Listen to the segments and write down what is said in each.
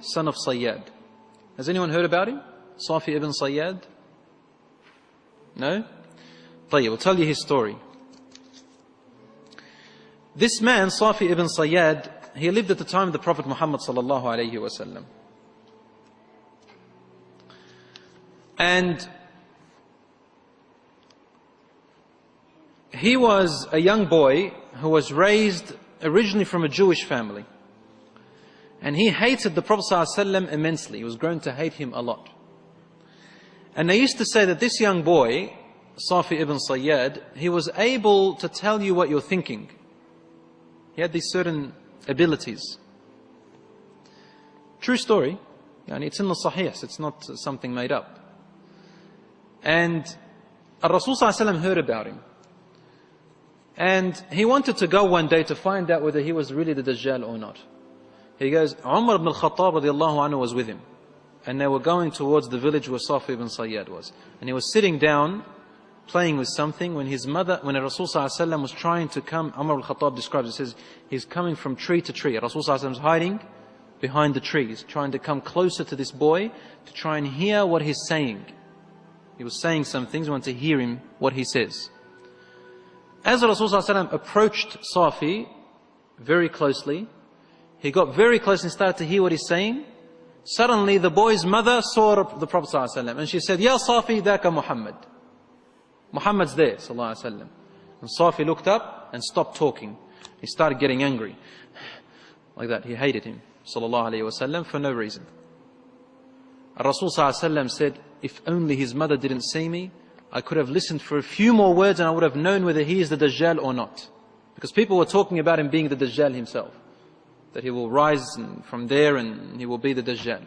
son of Sayyad. Has anyone heard about him? Safi ibn Sayyad? No? طيب, we'll tell you his story. This man, Safi ibn Sayyad, he lived at the time of the Prophet Muhammad sallallahu alayhi wasallam. And he was a young boy who was raised originally from a Jewish family. And he hated the Prophet ﷺ immensely. He was grown to hate him a lot. And they used to say that this young boy, Safi ibn Sayyad, he was able to tell you what you're thinking. He had these certain abilities. True story. It's in the Sahih, it's not something made up. And Rasul ﷺ heard about him. And he wanted to go one day to find out whether he was really the Dajjal or not. He goes, Umar ibn al-Khattab radiallahu anhu was with him. And they were going towards the village where Safi ibn Sayyad was. And he was sitting down, playing with something, when his mother, when Rasul ﷺ was trying to come, Umar ibn al-Khattab describes, he says, he's coming from tree to tree. Rasul ﷺ is hiding behind the trees, trying to come closer to this boy to try and hear what he's saying. He was saying some things, he wanted to hear him, what he says. As Rasul ﷺ approached Safi very closely, he got very close and started to hear what he's saying. Suddenly the boy's mother saw the Prophet ﷺ and she said, Ya Safi, daka Muhammad. Muhammad's there, sallallahu alaihi wasallam. And Safi looked up and stopped talking. He started getting angry. Like that, he hated him, sallallahu alaihi wasallam, for no reason. Rasul sallallahu alaihi wasallam said, if only his mother didn't see me, I could have listened for a few more words and I would have known whether he is the Dajjal or not. Because people were talking about him being the Dajjal himself. That he will rise from there and he will be the Dajjal.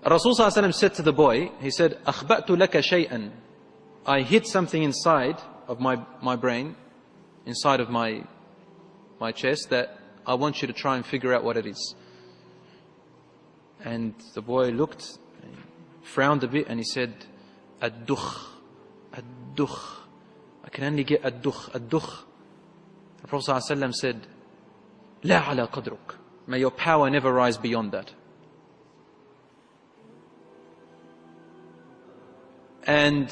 Rasul sallallahu alaihi wasallam said to the boy, he said, أَخْبَأْتُ لَكَ شَيْئًا. I hid something inside of my brain, inside of my chest, that I want you to try and figure out what it is. And the boy looked, frowned a bit, and he said, Ad-dukh, Ad-dukh. I can only get Ad-dukh, Ad-dukh. The Prophet ﷺ said, La ala qadruk. May your power never rise beyond that. And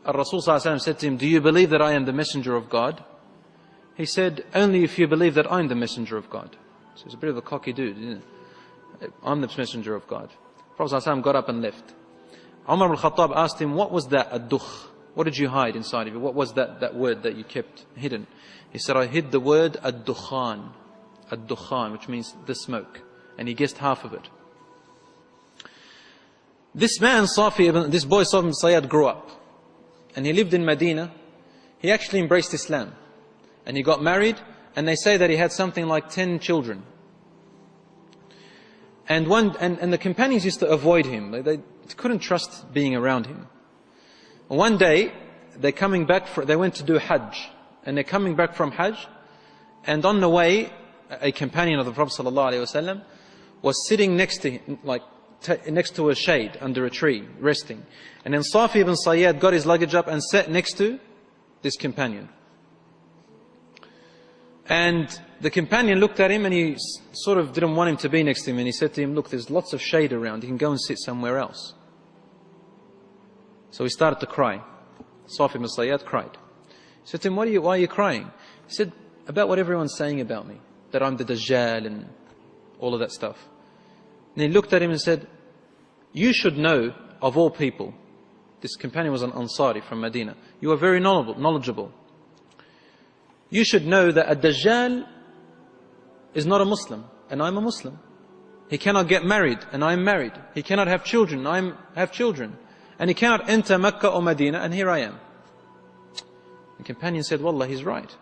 Rasul ﷺ said to him, do you believe that I am the messenger of God? He said, only if you believe that I'm the messenger of God. So he's a bit of a cocky dude, isn't it? I'm the messenger of God. Prophet ﷺ got up and left. Umar al-Khattab asked him, what was that ad-dukh? What did you hide inside of you? What was that word that you kept hidden? He said, I hid the word ad-dukhan. Ad-dukhan, which means the smoke. And he guessed half of it. This man, this boy Safi ibn Sayyad, grew up. And he lived in Medina. He actually embraced Islam. And he got married. And they say that he had something like 10 children. And the companions used to avoid him. They couldn't trust being around him. One day, they went to do Hajj. And they're coming back from Hajj. And on the way, a companion of the Prophet ﷺ was sitting next to him, next to a shade under a tree, resting. And then Safi ibn Sayyad got his luggage up and sat next to this companion. And the companion looked at him and he sort of didn't want him to be next to him. And he said to him, look, there's lots of shade around. You can go and sit somewhere else. So he started to cry. Safi ibn Sayyad cried. He said to him, why are you crying? He said, about what everyone's saying about me. That I'm the Dajjal and all of that stuff. And he looked at him and said, you should know of all people. This companion was an Ansari from Medina. You are very knowledgeable. You should know that a Dajjal is not a Muslim, and I'm a Muslim. He cannot get married, and I'm married. He cannot have children, and I have children. And he cannot enter Mecca or Medina, and here I am. The companion said, Wallah, he's right.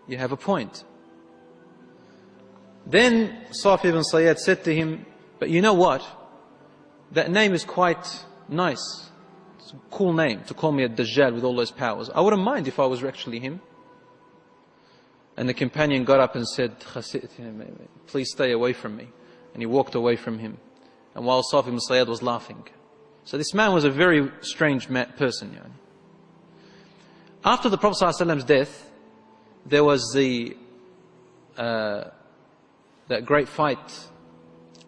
You have a point. Then Safi ibn Sayyad said to him, but you know what? That name is quite nice. It's a cool name to call me a Dajjal with all those powers. I wouldn't mind if I was actually him. And the companion got up and said, please stay away from me. And he walked away from him. And while Safi ibn Sayyad was laughing. So this man was a very strange person. After the Prophet ﷺ's death, there was that great fight,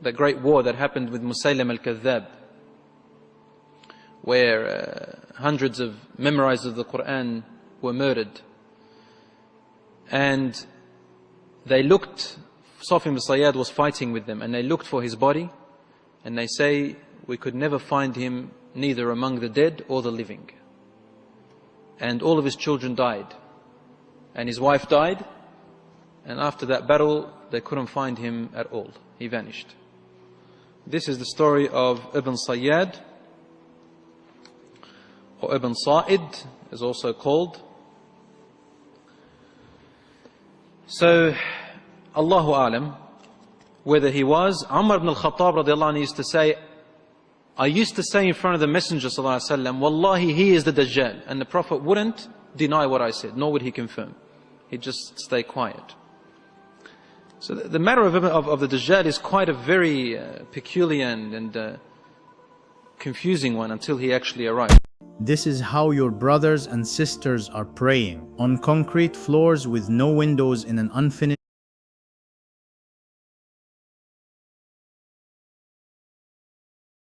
that great war that happened with Musaylim al-Kadhab, where hundreds of memorizers of the Quran were murdered. And they looked, Safi ibn Sayyad was fighting with them, and they looked for his body, and they say, we could never find him neither among the dead or the living. And all of his children died, and his wife died, and after that battle they couldn't find him at all. He vanished. This is the story of Ibn Sayyad, or Ibn Sa'id is also called. So, Allahu Alam, whether he was, Umar ibn al-Khattab radiallahu anhu used to say, I used to say in front of the Messenger sallallahu alaihi wasallam, Wallahi, he is the Dajjal. And the Prophet wouldn't deny what I said, nor would he confirm. He'd just stay quiet. So the matter of the Dajjal is quite a very peculiar and confusing one until he actually arrives. This is how your brothers and sisters are praying, on concrete floors with no windows in an unfinished